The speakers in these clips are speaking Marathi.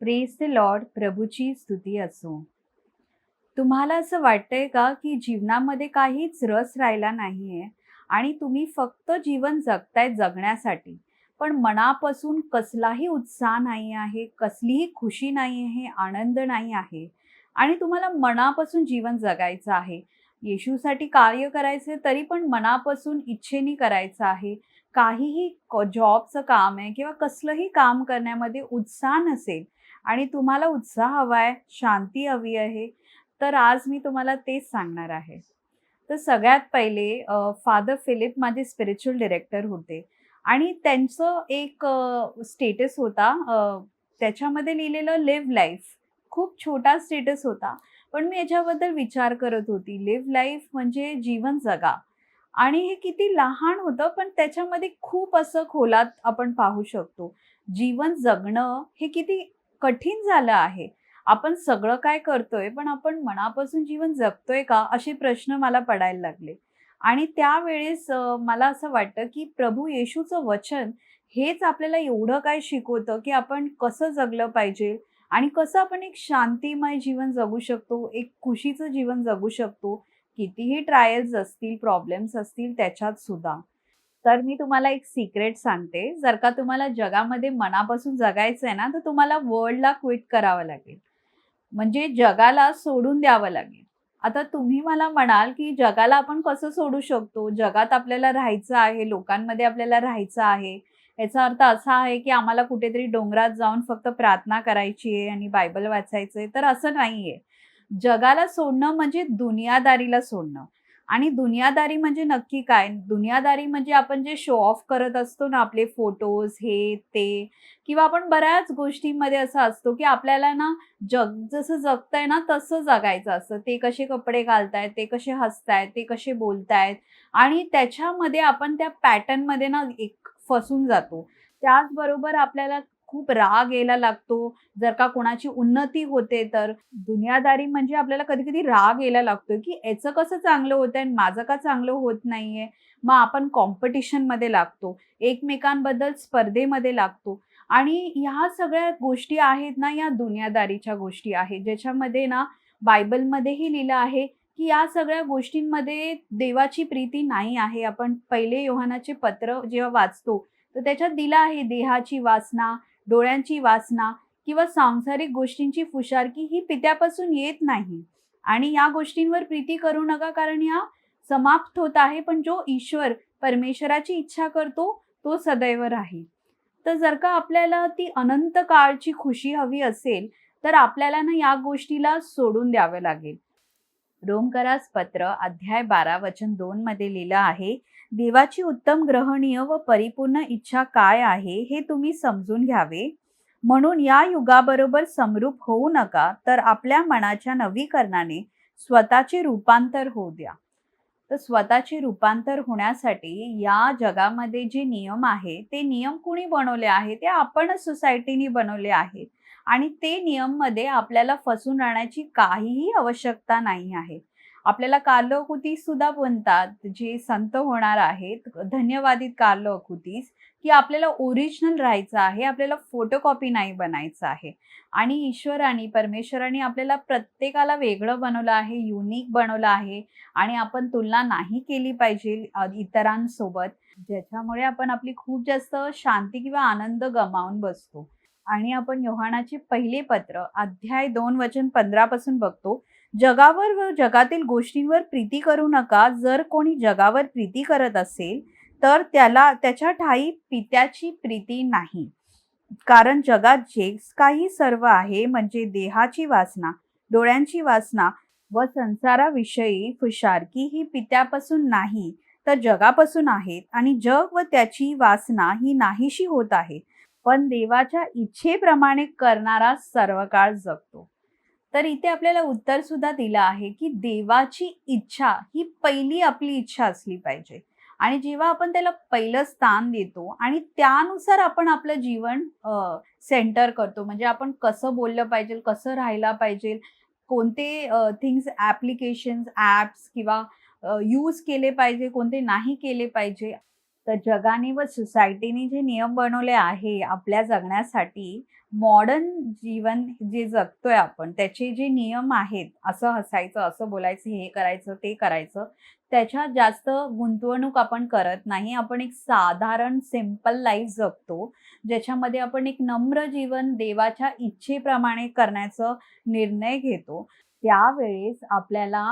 Praise the Lord. प्रभूची स्तुती असो. तुम्हाला असं वाटतंय का, की जीवनामध्ये काहीच रस राहिला नाहीये आणि तुम्ही फक्त जीवन जगताय जगण्यासाठी. पण मनापासून कसलाही उत्साह नाही आहे, कसलीही खुशी नाही आहे, आनंद नाही आहे आणि तुम्हाला मनापासून जीवन जगायचं आहे. येशूसाठी कार्य करायचे तरी पण मनापासून इच्छेने करायचं आहे. काहीही जॉबचं काम आहे किंवा कसलंही काम करण्यामध्ये उत्साह नसेल आणि तुम्हाला उत्साह हवा आहे, शांती हवी आहे, तर आज मी तुम्हाला तेच सांगणार आहे. तर सगळ्यात पहिले फादर फिलिप माझे स्पिरिच्युअल डायरेक्टर होते आणि त्यांचं एक स्टेटस होता, त्याच्यामध्ये लिहिलेलं लिव्ह लाईफ. खूप छोटा स्टेटस होता. पण मी याच्याबद्दल विचार करत होती. लिव्ह लाईफ म्हणजे जीवन जगा आणि हे किती लहान होतं, पण त्याच्यामध्ये खूप असं खोलात आपण पाहू शकतो. जीवन जगणं हे किती कठीण झालं आहे. आपण सगळं काय करतोय, पण आपण मनापासून जीवन जगतोय का? असे प्रश्न मला पडायला लागले. आणि त्यावेळेस मला असं वाटतं, की प्रभू येशूचं वचन हेच आपल्याला एवढं काय शिकवतं, की आपण कसं जगलं पाहिजे आणि कसं आपण एक शांतिमय जीवन जगू शकतो, एक खुशीचं जीवन जगू शकतो. कितीही ट्रायल्स असतील, प्रॉब्लेम्स असतील त्याच्यात सुद्धा. तर मी तुम्हाला एक सिक्रेट सांगते. जर का तुम्हाला जगामध्ये मनापासून जगायचं आहे ना, तर तुम्हाला वर्ल्डला क्विट करावं लागेल. म्हणजे जगाला सोडून द्यावं लागेल. आता तुम्ही मला म्हणाल, की जगाला आपण कसं सोडू शकतो? जगात आपल्याला राहायचं आहे, लोकांमध्ये आपल्याला राहायचं आहे. याचा अर्थ असा आहे, की आम्हाला कुठेतरी डोंगरात जाऊन फक्त प्रार्थना करायची आहे आणि बायबल वाचायचं आहे, तर असं नाहीये. जगाला सोडणं म्हणजे दुनियादारीला सोडणं. आणि दुनियादारी म्हणजे नक्की काय? दुनियादारी म्हणजे आपण जे शो ऑफ करत असतो ना, आपले फोटोज हे, ते किंवा आपण बऱ्याच गोष्टींमध्ये असं असतो, की आपल्याला ना जग जसं जगतंय ना, तसं जगायचं असतं. ते कसे कपडे घालतायत, ते कसे हसतायत, ते कसे बोलतायत आणि त्याच्यामध्ये आपण त्या पॅटर्नमध्ये ना एक फसून जातो. त्याचबरोबर आपल्याला खूप राग यायला लागतो. जर का कोणाची उन्नती होते तर. दुनियादारी म्हणजे आपल्याला कधी-कधी राग यायला लागतो, की याचं कसं चांगलं होतंय आणि माझं का चांगलं होत नाहीये. मग आपण कॉम्पिटिशनमध्ये लागतो. एकमेकांबद्दल स्पर्धेमध्ये लागतो. आणि ह्या सगळ्या गोष्टी आहेत ना, या दुनियादारीच्या गोष्टी आहेत, ज्याच्यामध्ये ना बायबलमध्येही लिहिलं आहे, की या सगळ्या गोष्टींमध्ये देवाची प्रीती नाही आहे. आपण पहिले योहानाचे पत्र जेव्हा वाचतो, तर त्याच्यात दिलं आहे देहाची वासना, डोळ्यांची वासना किंवा सांसारिक गोष्टींची फुशारकी ही पित्यापासून येत नाही. आणि या गोष्टींवर प्रीती करू नका, कारण या समाप्त होत आहे. पण जो ईश्वर परमेश्वराची इच्छा करतो, तो सदैव राहील. तर जर का आपल्याला ती अनंत काळची खुशी हवी असेल, तर आपल्याला ना या गोष्टीला सोडून द्यावं लागेल. रोमकरास पत्र अध्याय 12 वचन 2 मध्ये लिहिलं आहे, देवाची उत्तम ग्रहणीय व परिपूर्ण इच्छा काय आहे हे तुम्ही समजून घ्यावे. म्हणून या युगाबरोबर समरूप होऊ नका, तर आपल्या मनाच्या नवीकरणाने स्वतःचे रूपांतर होऊ द्या. तर स्वतःचे रूपांतर होण्यासाठी या जगामध्ये जे नियम आहे, ते नियम कुणी बनवले आहे? ते आपणच सोसायटीने बनवले आहेत. आणि ते नियममध्ये आपल्याला फसून राहण्याची काहीही आवश्यकता नाही आहे. आपल्याला कार्लो अकुतीस सुद्धा म्हणतात, जे संत होणार आहेत, धन्यवादित कार्लो अकुतीस, की आपल्याला ओरिजिनल राहायचं आहे, आपल्याला फोटोकॉपी नाही बनायचं आहे. आणि ईश्वराने, परमेश्वराने आपल्याला प्रत्येकाला वेगळं बनवलं आहे, युनिक बनवलं आहे आणि आपण तुलना नाही केली पाहिजे इतरांसोबत, ज्याच्यामुळे आपण आपली खूप जास्त शांती किंवा आनंद गमावून बसतो. आणि आपण योहानाचे पहिले पत्र अध्याय 2 वचन 15 पासून बघतो. जगावर व जगातील गोष्टींवर प्रीती करू नका. जर कोणी जगावर प्रीती करत असेल, तर त्याला त्याच्या ठायी पित्याची प्रीती नाही. कारण जगात जे काही सर्व आहे, म्हणजे देहाची वासना, डोळ्यांची वासना व संसाराविषयी फुशारकी ही पित्यापासून नाही, तर जगापासून आहेत आणि जग व त्याची वासना ही नाहीशी होत आहे. पण देवाच्या इच्छेप्रमाणे करणारा सर्व काळ जगतो. तर इथे आपल्याला उत्तर सुद्धा दिलं आहे, की देवाची इच्छा ही पहिली आपली इच्छा असली पाहिजे. आणि जेव्हा आपण त्याला पहिलं स्थान देतो आणि त्यानुसार आपण आपलं जीवन सेंटर करतो. म्हणजे आपण कसं बोललं पाहिजे, कसं राहायला पाहिजे, कोणते थिंग्स, ॲप्लिकेशन्स, ॲप्स किंवा यूज केले पाहिजे, कोणते नाही केले पाहिजे. तर जगाने व सोसायटीने जे नियम बनवले आहे आपल्या जगण्यासाठी, मॉडर्न जीवन जे जगतोय आपण, त्याचे जे नियम आहेत, असं हसायचं, असं बोलायचं, हे करायचं, ते करायचं, त्याच्यात जास्त गुंतवणूक आपण करत नाही. आपण एक साधारण सिंपल लाईफ जगतो, ज्याच्यामध्ये आपण एक नम्र जीवन देवाच्या इच्छेप्रमाणे करण्याचा निर्णय घेतो. त्यावेळेस आपल्याला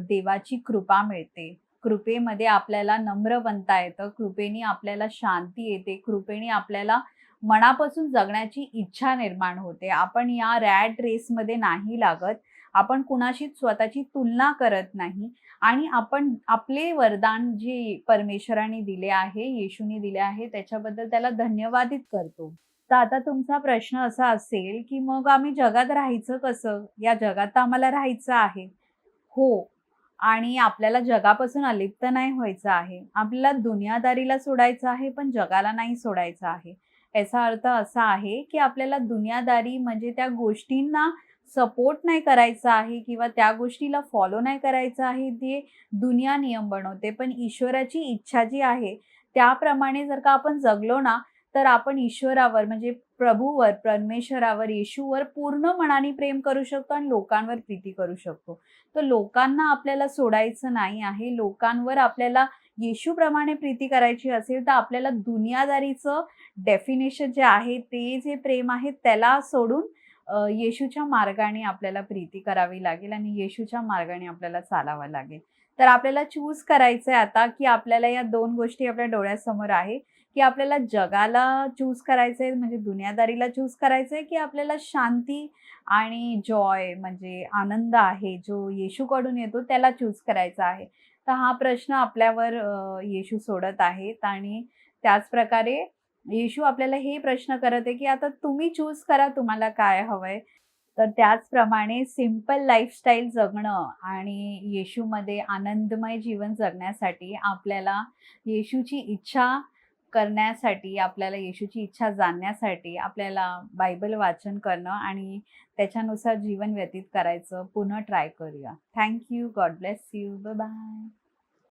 देवाची कृपा मिळते. कृपेमध्ये आपल्याला नम्र बनता येतं. कृपेने आपल्याला शांती येते. कृपेने आपल्याला मनापासून जगण्याची इच्छा निर्माण होते. आपण या रॅट रेसमध्ये नाही लागत. आपण कुणाशीच स्वतःची तुलना करत नाही आणि आपण आपले वरदान जे परमेश्वराने दिले आहे, येशूने दिले आहे, त्याच्याबद्दल त्याला धन्यवादित करतो. तर आता तुमचा प्रश्न असा असेल, की मग आम्ही जगात राहायचं कसं? या जगात तर आम्हाला राहायचं आहे. हो. आणि आपल्याला जगापासून अलिप्त नाही व्हायचं आहे. आपल्याला दुनियादारीला सोडायचं आहे, पण जगाला नाही सोडायचं आहे. याचा अर्थ असा आहे, की आपल्याला दुनियादारी म्हणजे त्या गोष्टींना सपोर्ट नाही करायचा आहे किंवा त्या गोष्टीला फॉलो नाही करायचं आहे, ते दुनिया नियम बनवते. पण ईश्वराची इच्छा जी आहे, त्याप्रमाणे जर का आपण जगलो ना, तर आपण ईश्वरावर म्हणजे प्रभूवर, परमेश्वरावर, येशूवर पूर्ण मनाने प्रेम करू शकतो आणि लोकांवर प्रीती करू शकतो. तर लोकांना आपल्याला सोडायचं नाही आहे. लोकांवर आपल्याला येशूप्रमाणे प्रीती करायची असेल, तर आपल्याला दुनियादारीचं डेफिनेशन जे आहे, ते जे प्रेम आहे त्याला सोडून येशूच्या मार्गाने आपल्याला प्रीती करावी लागेल आणि येशूच्या मार्गाने आपल्याला चालावं लागेल. तर आपल्याला चूज करायचंय आता, की आपल्याला या 2 गोष्टी आपल्या डोळ्यासमोर आहे, की आपल्याला जगाला चूज करायचंय म्हणजे दुनियादारीला चूज करायचंय, की आपल्याला शांती आणि जॉय म्हणजे आनंद आहे, जो येशूकडून येतो त्याला चूज करायचा आहे. तर हा प्रश्न आपल्यावर येशू सोडत आहेत आणि त्याचप्रकारे येशू आपल्याला हे प्रश्न करत आहे, की आता तुम्ही चूज करा तुम्हाला काय हवंय. तर त्याचप्रमाणे सिंपल लाईफस्टाईल जगणं आणि येशूमध्ये आनंदमय जीवन जगण्यासाठी आपल्याला येशूची इच्छा करण्यासाठी, आपल्याला येशूची इच्छा जाणण्यासाठी आपल्याला बायबल वाचन करणं आणि त्याच्यानुसार जीवन व्यतीत करायचं पुन्हा ट्राय करूया. Thank you. God bless you. Bye bye.